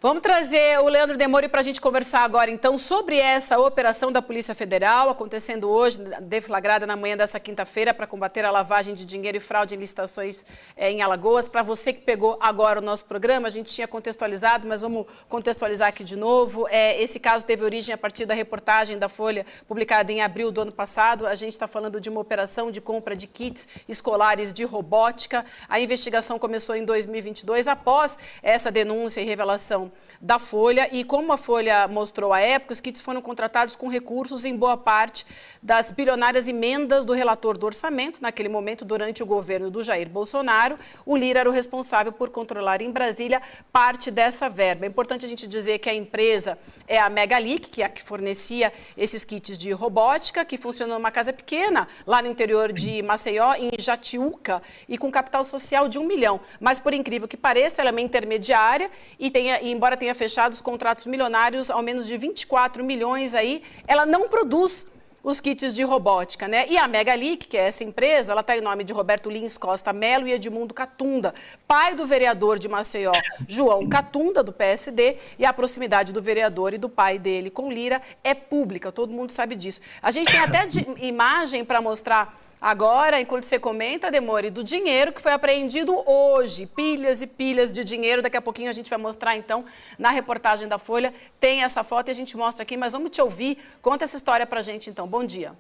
Vamos trazer o Leandro Demori para a gente conversar agora, então, sobre essa operação da Polícia Federal, acontecendo hoje, deflagrada na manhã dessa quinta-feira, para combater a lavagem de dinheiro e fraude em licitações em Alagoas. Para você que pegou agora o nosso programa, a gente tinha contextualizado, mas vamos contextualizar aqui de novo. Esse caso teve origem a partir da reportagem da Folha, publicada em abril do ano passado. A gente está falando de uma operação de compra de kits escolares de robótica. A investigação começou em 2022, após essa denúncia e revelação da Folha, e como a Folha mostrou à época, os kits foram contratados com recursos em boa parte das bilionárias emendas do relator do orçamento, naquele momento, durante o governo do Jair Bolsonaro. O Lira era o responsável por controlar em Brasília parte dessa verba. É importante a gente dizer que a empresa é a Megalic, que é a que fornecia esses kits de robótica, que funciona numa casa pequena, lá no interior de Maceió, em Jatiuca, e com capital social de 1 milhão. Mas, por incrível que pareça, ela é uma intermediária e embora tenha fechado os contratos milionários, ao menos de 24 milhões aí, ela não produz os kits de robótica, né? E a Megalic, que é essa empresa, ela está em nome de Roberto Lins Costa Melo e Edmundo Catunda, pai do vereador de Maceió, João Catunda, do PSD, e a proximidade do vereador e do pai dele com Lira é pública, todo mundo sabe disso. A gente tem até imagem para mostrar agora, enquanto você comenta, Demori, do dinheiro que foi apreendido hoje, pilhas e pilhas de dinheiro. Daqui a pouquinho a gente vai mostrar, então, na reportagem da Folha. Tem essa foto e a gente mostra aqui, mas vamos te ouvir. Conta essa história pra gente, então. Bom dia.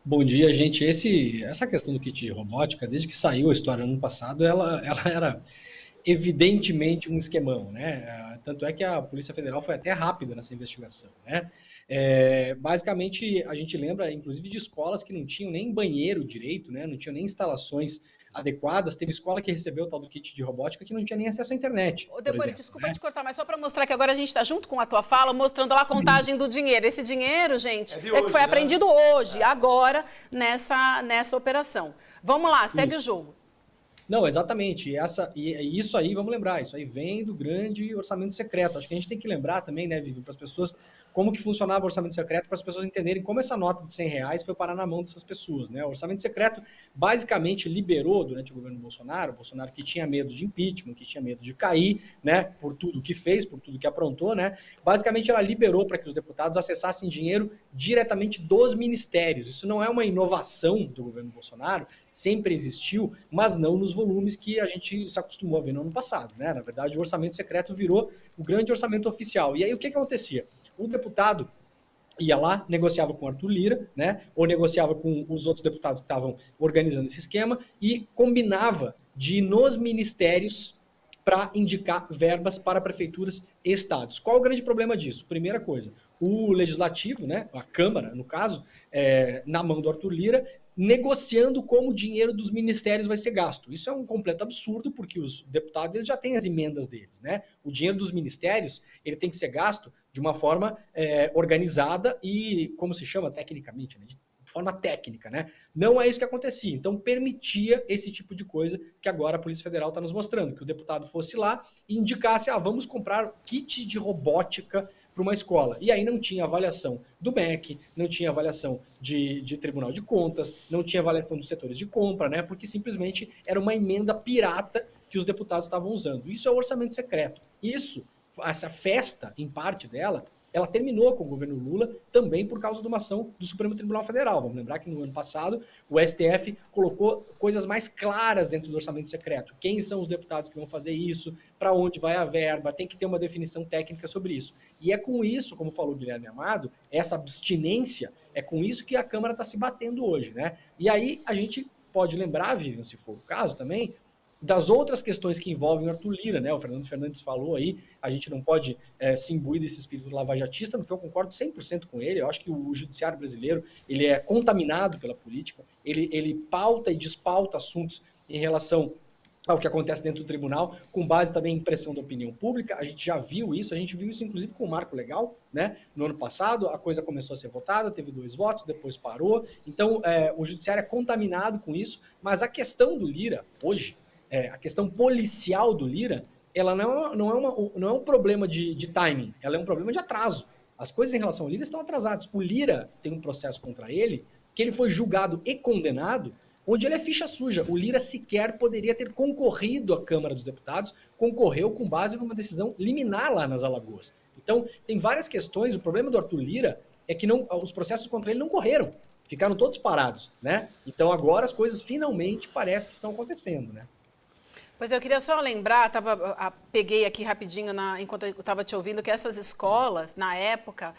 Bom dia, gente. Essa questão do kit de robótica, desde que saiu a história no ano passado, ela era evidentemente um esquemão, né? Tanto é que a Polícia Federal foi até rápida nessa investigação, né? Basicamente, a gente lembra, inclusive, de escolas que não tinham nem banheiro direito, né? Não tinham nem instalações adequadas. Teve escola que recebeu o tal do kit de robótica que não tinha nem acesso à internet. Ô, Demori, desculpa te cortar, mas só para mostrar que agora a gente está junto com a tua fala, mostrando lá a contagem do dinheiro. Esse dinheiro, gente, hoje, que foi apreendido hoje, agora, nessa operação. Vamos lá, segue o jogo. Não, exatamente. Isso aí, vamos lembrar, isso aí vem do grande orçamento secreto. Acho que a gente tem que lembrar também, né, Vivi, para as pessoas, como que funcionava o orçamento secreto, para as pessoas entenderem como essa nota de R$100 foi parar na mão dessas pessoas, né? O orçamento secreto basicamente liberou, durante o governo Bolsonaro que tinha medo de impeachment, que tinha medo de cair, né, por tudo que fez, por tudo que aprontou, né? Basicamente ela liberou para que os deputados acessassem dinheiro diretamente dos ministérios. Isso não é uma inovação do governo Bolsonaro, sempre existiu, mas não nos volumes que a gente se acostumou a ver no ano passado, né? Na verdade, o orçamento secreto virou o grande orçamento oficial. E aí o que acontecia? O deputado ia lá, negociava com o Arthur Lira, né? Ou negociava com os outros deputados que estavam organizando esse esquema e combinava de ir nos ministérios para indicar verbas para prefeituras e estados. Qual o grande problema disso? Primeira coisa, o legislativo, né, a Câmara, no caso, na mão do Arthur Lira, negociando como o dinheiro dos ministérios vai ser gasto. Isso é um completo absurdo, porque os deputados eles já têm as emendas deles, né? O dinheiro dos ministérios ele tem que ser gasto de uma forma organizada e, como se chama tecnicamente, né, de forma técnica, né? Não é isso que acontecia. Então, permitia esse tipo de coisa que agora a Polícia Federal está nos mostrando, que o deputado fosse lá e indicasse, vamos comprar kit de robótica para uma escola. E aí não tinha avaliação do MEC, não tinha avaliação de Tribunal de Contas, não tinha avaliação dos setores de compra, né? Porque simplesmente era uma emenda pirata que os deputados estavam usando. Isso é o orçamento secreto. Essa festa, em parte dela, ela terminou com o governo Lula também por causa de uma ação do Supremo Tribunal Federal. Vamos lembrar que no ano passado o STF colocou coisas mais claras dentro do orçamento secreto. Quem são os deputados que vão fazer isso? Para onde vai a verba? Tem que ter uma definição técnica sobre isso. E é com isso, como falou o Guilherme Amado, essa abstinência, é com isso que a Câmara está se batendo hoje, né? E aí a gente pode lembrar, Vivian, se for o caso também, das outras questões que envolvem o Arthur Lira, né? O Fernando Fernandes falou aí, a gente não pode se imbuir desse espírito lavajatista, porque eu concordo 100% com ele. Eu acho que o judiciário brasileiro ele é contaminado pela política, ele pauta e despauta assuntos em relação ao que acontece dentro do tribunal, com base também em pressão da opinião pública. A gente já viu isso, inclusive com o marco legal, né? No ano passado, a coisa começou a ser votada, teve 2 votos, depois parou. Então, o judiciário é contaminado com isso, mas a questão do Lira, hoje, a questão policial do Lira, ela não é um problema de timing, ela é um problema de atraso. As coisas em relação ao Lira estão atrasadas. O Lira tem um processo contra ele, que ele foi julgado e condenado onde ele é ficha suja. O Lira sequer poderia ter concorrido à Câmara dos Deputados, concorreu com base numa decisão liminar lá nas Alagoas. Então, tem várias questões. O problema do Arthur Lira é que os processos contra ele não correram, ficaram todos parados, né? Então, agora as coisas finalmente parece que estão acontecendo, né? Pois é, eu queria só lembrar, peguei aqui rapidinho, enquanto eu estava te ouvindo, que essas escolas, na época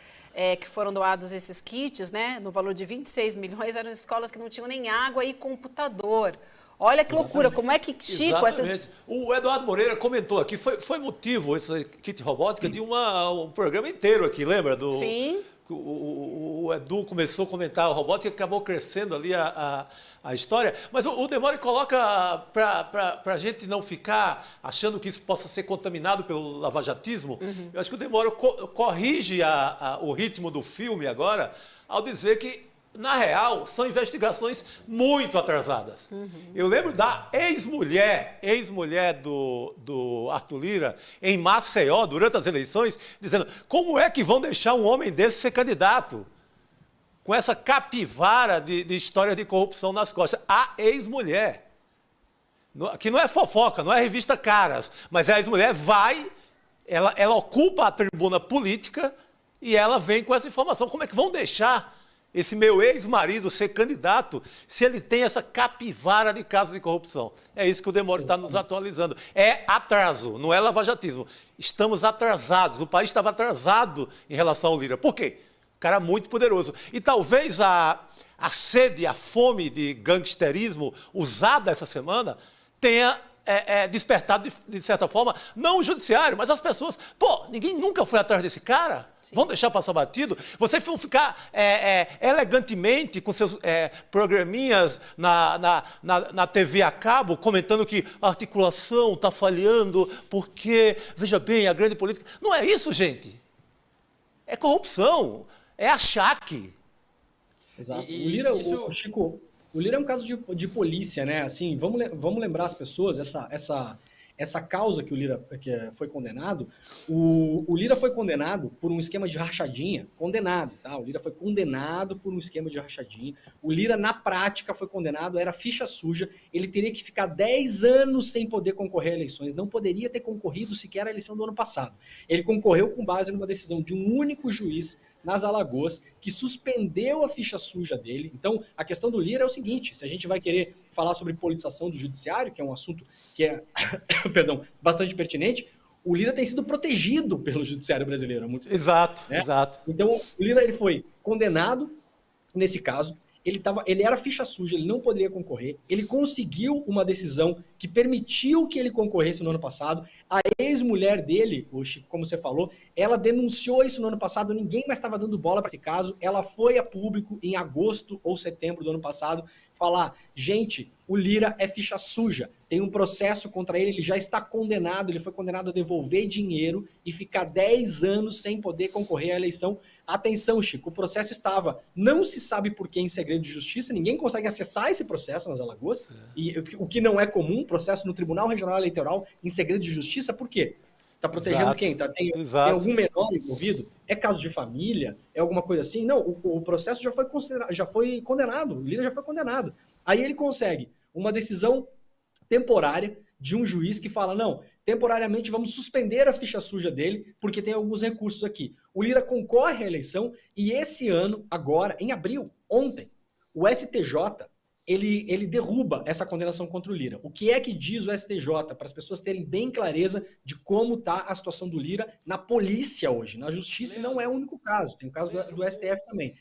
que foram doados esses kits, né, no valor de 26 milhões, eram escolas que não tinham nem água e computador. Olha que loucura, como é que, Chico... Exatamente. O Eduardo Moreira comentou aqui, foi motivo, esse kit robótica, de um programa inteiro aqui, lembra? Sim. O Edu começou a comentar a robótica e acabou crescendo ali a história. Mas o Demore coloca, para a gente não ficar achando que isso possa ser contaminado pelo lavajatismo, eu acho que o Demore corrige o ritmo do filme agora ao dizer que, na real, são investigações muito atrasadas. Eu lembro da ex-mulher do Arthur Lira, em Maceió, durante as eleições, dizendo: como é que vão deixar um homem desse ser candidato? Com essa capivara de história de corrupção nas costas. A ex-mulher. Que não é fofoca, não é revista Caras, mas a ex-mulher ela ocupa a tribuna política e ela vem com essa informação. Como é que vão deixar esse meu ex-marido ser candidato se ele tem essa capivara de casos de corrupção? É isso que o Demore está nos atualizando. É atraso, não é lavajatismo. Estamos atrasados, o país estava atrasado em relação ao Lira. Por quê? Cara muito poderoso. E talvez a sede, a fome de gangsterismo usada essa semana tenha despertado, de certa forma, não o judiciário, mas as pessoas. Pô, ninguém nunca foi atrás desse cara? Sim. Vão deixar passar batido? Vocês vão ficar elegantemente com seus programinhas na TV a cabo, comentando que a articulação está falhando, porque, veja bem, a grande política... Não é isso, gente. É corrupção, é achaque. Exato. O Lira, Chico... O Lira é um caso de polícia, né? Assim, vamos lembrar as pessoas, essa causa que o Lira foi condenado, o Lira foi condenado por um esquema de rachadinha, condenado, tá? O Lira foi condenado por um esquema de rachadinha, o Lira, na prática, foi condenado, era ficha suja, ele teria que ficar 10 anos sem poder concorrer a eleições, não poderia ter concorrido sequer à eleição do ano passado. Ele concorreu com base numa decisão de um único juiz nas Alagoas, que suspendeu a ficha suja dele. Então, a questão do Lira é o seguinte: se a gente vai querer falar sobre politização do judiciário, que é um assunto que é perdão, bastante pertinente, o Lira tem sido protegido pelo judiciário brasileiro há muito tempo. Exato, né? Exato. Então, o Lira ele foi condenado nesse caso, ele era ficha suja, ele não poderia concorrer, ele conseguiu uma decisão que permitiu que ele concorresse no ano passado. A ex-mulher dele, como você falou, ela denunciou isso no ano passado, ninguém mais estava dando bola para esse caso, ela foi a público em agosto ou setembro do ano passado falar: gente, o Lira é ficha suja, tem um processo contra ele, ele já está condenado, ele foi condenado a devolver dinheiro e ficar 10 anos sem poder concorrer à eleição. Atenção, Chico, o processo estava, não se sabe por que, em segredo de justiça, ninguém consegue acessar esse processo nas Alagoas, e o que não é comum, processo no Tribunal Regional Eleitoral em segredo de justiça, por quê? Está protegendo Exato. Quem? Tem algum menor envolvido? É caso de família? É alguma coisa assim? Não, o processo já foi condenado, o Lira já foi condenado. Aí ele consegue uma decisão temporária de um juiz que fala: não, temporariamente vamos suspender a ficha suja dele, porque tem alguns recursos aqui. O Lira concorre à eleição e esse ano, agora, em abril, ontem, o STJ, ele derruba essa condenação contra o Lira. O que é que diz o STJ? Para as pessoas terem bem clareza de como está a situação do Lira na polícia hoje. Na justiça não é o único caso, tem o caso do STF também.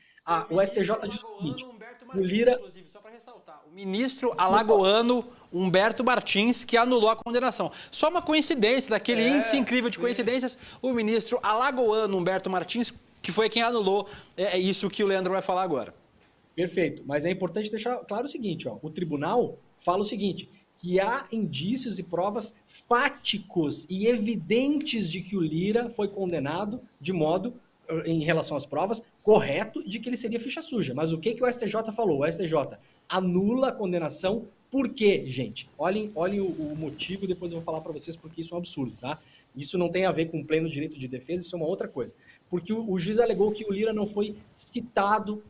O STJ diz o seguinte: o Lira... Inclusive, só para ressaltar, o ministro alagoano Humberto Martins, que anulou a condenação. Só uma coincidência, daquele índice incrível de coincidências, o ministro alagoano Humberto Martins, que foi quem anulou isso que o Leandro vai falar agora. Perfeito, mas é importante deixar claro o seguinte, ó, o tribunal fala o seguinte, que há indícios e provas fáticos e evidentes de que o Lira foi condenado de modo, em relação às provas, correto, de que ele seria ficha suja. Mas o que o STJ falou? O STJ anula a condenação. Por quê, gente? Olhem o motivo, depois eu vou falar para vocês porque isso é um absurdo, tá? Isso não tem a ver com pleno direito de defesa, isso é uma outra coisa. Porque o juiz alegou que o Lira não foi citado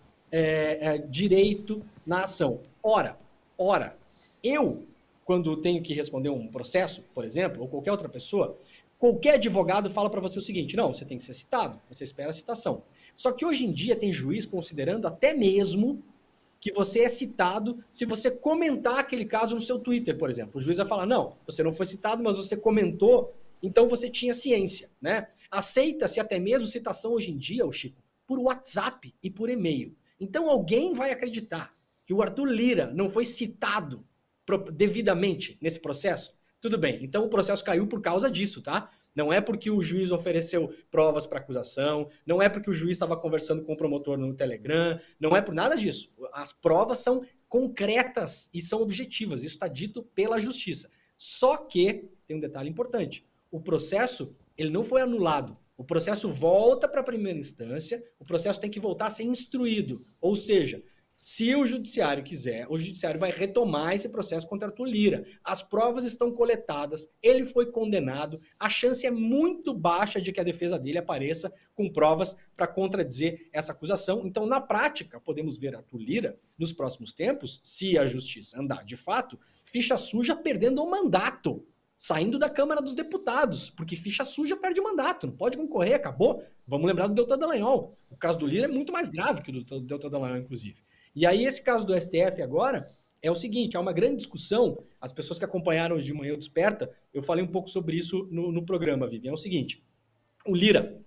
direito na ação. Ora, Ora, eu, quando tenho que responder um processo, por exemplo, ou qualquer outra pessoa, qualquer advogado fala para você o seguinte: não, você tem que ser citado, você espera a citação. Só que hoje em dia tem juiz considerando até mesmo que você é citado se você comentar aquele caso no seu Twitter, por exemplo. O juiz vai falar: não, você não foi citado, mas você comentou, então você tinha ciência, né? Aceita-se até mesmo citação hoje em dia, o Chico, por WhatsApp e por e-mail. Então alguém vai acreditar que o Arthur Lira não foi citado devidamente nesse processo? Tudo bem, então o processo caiu por causa disso, tá? Não é porque o juiz ofereceu provas para acusação, não é porque o juiz estava conversando com o promotor no Telegram, não é por nada disso. As provas são concretas e são objetivas, isso está dito pela justiça. Só que, tem um detalhe importante, o processo ele não foi anulado. O processo volta para a primeira instância, o processo tem que voltar a ser instruído. Ou seja, se o judiciário quiser, o judiciário vai retomar esse processo contra Arthur Lira. As provas estão coletadas, ele foi condenado, a chance é muito baixa de que a defesa dele apareça com provas para contradizer essa acusação. Então, na prática, podemos ver Arthur Lira, nos próximos tempos, se a justiça andar de fato, ficha suja perdendo o mandato, saindo da Câmara dos Deputados, porque ficha suja perde o mandato, não pode concorrer, acabou. Vamos lembrar do Deltan Dallagnol. O caso do Lira é muito mais grave que o do Deltan Dallagnol, inclusive. E aí esse caso do STF agora é o seguinte, há uma grande discussão, as pessoas que acompanharam hoje de manhã o Desperta, eu falei um pouco sobre isso no programa, Vivian, é o seguinte: o Lira,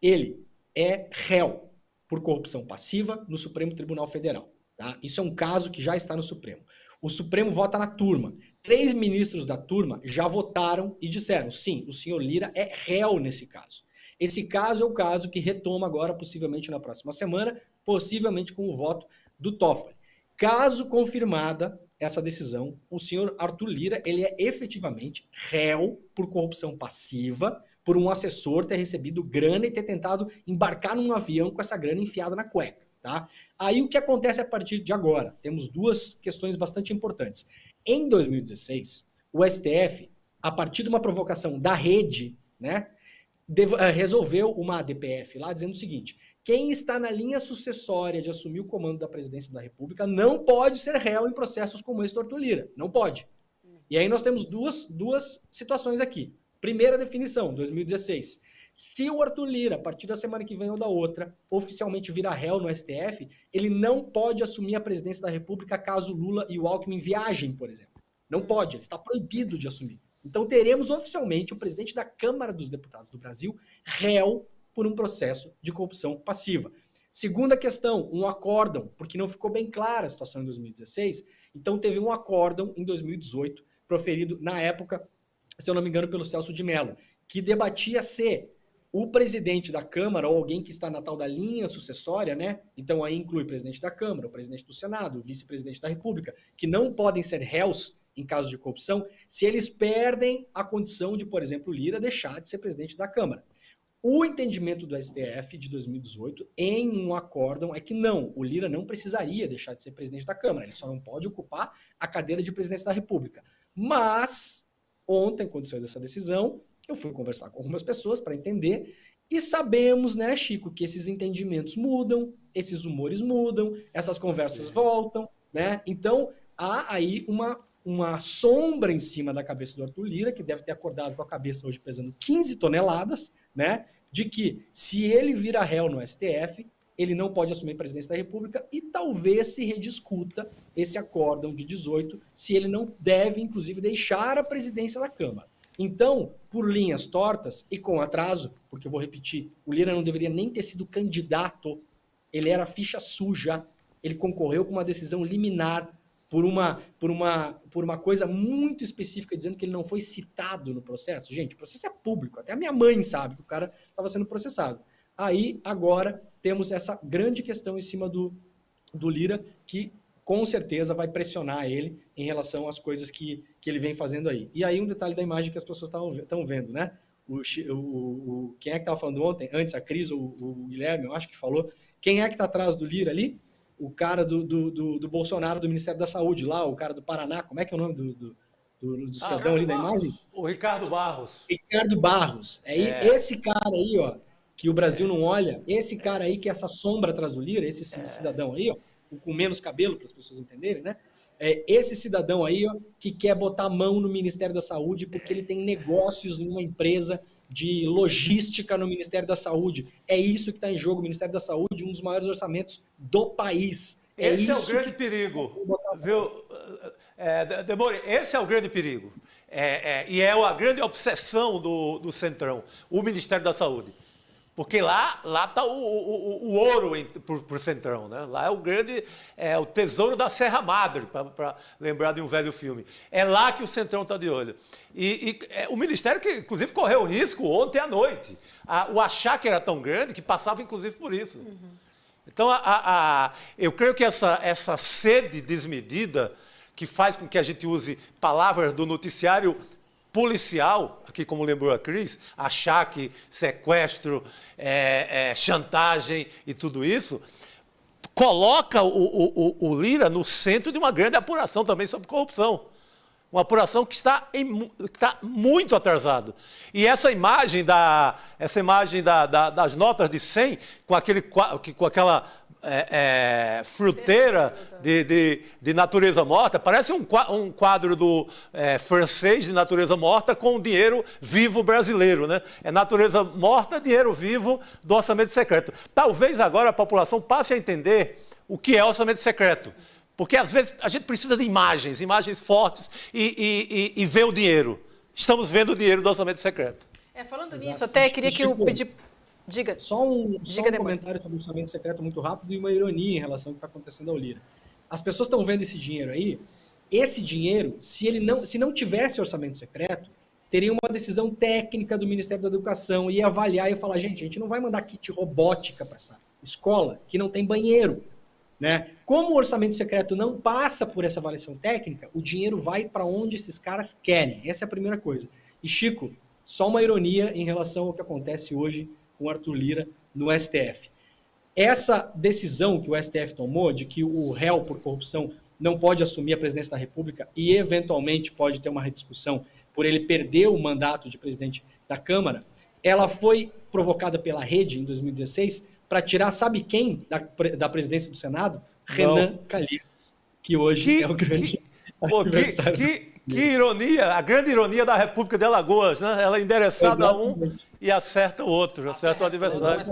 ele é réu por corrupção passiva no Supremo Tribunal Federal. Tá? Isso é um caso que já está no Supremo. O Supremo vota na turma. 3 ministros da turma já votaram e disseram, sim, o senhor Lira é réu nesse caso. Esse caso é o caso que retoma agora, possivelmente na próxima semana, possivelmente com o voto do Toffoli. Caso confirmada essa decisão, o senhor Arthur Lira, ele é efetivamente réu por corrupção passiva, por um assessor ter recebido grana e ter tentado embarcar num avião com essa grana enfiada na cueca, tá? Aí o que acontece a partir de agora? Temos 2 questões bastante importantes. Em 2016, o STF, a partir de uma provocação da rede, né, resolveu uma DPF lá dizendo o seguinte: quem está na linha sucessória de assumir o comando da presidência da República não pode ser réu em processos como esse do Arthur Lira. Não pode. E aí nós temos duas situações aqui. Primeira definição, 2016. Se o Arthur Lira, a partir da semana que vem ou da outra, oficialmente virar réu no STF, ele não pode assumir a presidência da República caso Lula e o Alckmin viajem, por exemplo. Não pode, ele está proibido de assumir. Então teremos oficialmente o presidente da Câmara dos Deputados do Brasil réu por um processo de corrupção passiva. Segunda questão, um acórdão, porque não ficou bem clara a situação em 2016, então teve um acórdão em 2018, proferido na época, se eu não me engano, pelo Celso de Mello, que debatia se o presidente da Câmara, ou alguém que está na tal da linha sucessória, né? Então aí inclui o presidente da Câmara, o presidente do Senado, o vice-presidente da República, que não podem ser réus em caso de corrupção, se eles perdem a condição de, por exemplo, o Lira deixar de ser presidente da Câmara. O entendimento do STF de 2018, em um acórdão, é que não, o Lira não precisaria deixar de ser presidente da Câmara, ele só não pode ocupar a cadeira de presidência da República. Mas, ontem, quando saiu dessa decisão, eu fui conversar com algumas pessoas para entender, e sabemos, né, Chico, que esses entendimentos mudam, esses humores mudam, essas conversas voltam, né? Então, há aí uma sombra em cima da cabeça do Arthur Lira, que deve ter acordado com a cabeça hoje pesando 15 toneladas, né? De que se ele vira réu no STF, ele não pode assumir a presidência da República e talvez se rediscuta esse acórdão de 18, se ele não deve, inclusive, deixar a presidência da Câmara. Então, por linhas tortas e com atraso, porque eu vou repetir, o Lira não deveria nem ter sido candidato, ele era ficha suja, ele concorreu com uma decisão liminar por uma coisa muito específica, dizendo que ele não foi citado no processo. Gente, o processo é público, até a minha mãe sabe que o cara estava sendo processado. Aí, agora, temos essa grande questão em cima do Lira, que com certeza vai pressionar ele em relação às coisas que ele vem fazendo aí. E aí um detalhe da imagem que as pessoas estão vendo, né? Quem é que estava falando ontem? Antes, a Cris ou o Guilherme, eu acho que falou. Quem é que está atrás do Lira ali? O cara do Bolsonaro, do Ministério da Saúde lá, o cara do Paraná, como é que é o nome do cidadão ali da imagem? O Ricardo Barros. Ricardo Barros. Esse cara aí, ó, que o Brasil não olha, esse cara aí que é essa sombra atrás do Lira, esse cidadão aí, ó, com menos cabelo, para as pessoas entenderem, né? esse cidadão aí, ó, que quer botar a mão no Ministério da Saúde porque ele tem negócios numa empresa de logística no Ministério da Saúde. É isso que está em jogo. O Ministério da Saúde, um dos maiores orçamentos do país. Esse é o grande perigo, viu, Demore? Esse é o grande perigo. E é a grande obsessão do Centrão, o Ministério da Saúde. Porque lá está o ouro por Centrão, né? Lá é o tesouro da Serra Madre, para lembrar de um velho filme. É lá que o Centrão está de olho. O Ministério, que inclusive correu risco ontem à noite, o achaque era tão grande que passava inclusive por isso. Então, eu creio que essa sede desmedida, que faz com que a gente use palavras do noticiário policial, aqui como lembrou a Cris, achaque, sequestro, chantagem e tudo isso, coloca o Lira no centro de uma grande apuração também sobre corrupção. Uma apuração que está muito atrasado. E essa imagem das notas de 100, com aquela fruteira de natureza morta, parece um quadro do francês de natureza morta com dinheiro vivo brasileiro, né? É natureza morta, dinheiro vivo do orçamento secreto. Talvez agora a população passe a entender o que é orçamento secreto. Porque, às vezes, a gente precisa de imagens fortes e ver o dinheiro. Estamos vendo o dinheiro do orçamento secreto. Falando nisso, até queria que eu pedisse... Diga. Só um comentário sobre o orçamento secreto muito rápido e uma ironia em relação ao que está acontecendo ao Lira. As pessoas estão vendo esse dinheiro aí. Esse dinheiro, se não tivesse orçamento secreto, teria uma decisão técnica do Ministério da Educação, ia avaliar e falar, gente, a gente não vai mandar kit robótica para essa escola que não tem banheiro. Né? Como o orçamento secreto não passa por essa avaliação técnica, o dinheiro vai para onde esses caras querem. Essa é a primeira coisa. E, Chico, só uma ironia em relação ao que acontece hoje com o Arthur Lira no STF. Essa decisão que o STF tomou de que o réu por corrupção não pode assumir a presidência da República e, eventualmente, pode ter uma rediscussão por ele perder o mandato de presidente da Câmara, ela foi provocada pela Rede em 2016 para tirar, sabe quem da presidência do Senado? Renan Calheiros, que hoje é o grande adversário. Que ironia, a grande ironia da República de Alagoas, né? Ela é endereçada a um e acerta o outro, acerta o adversário.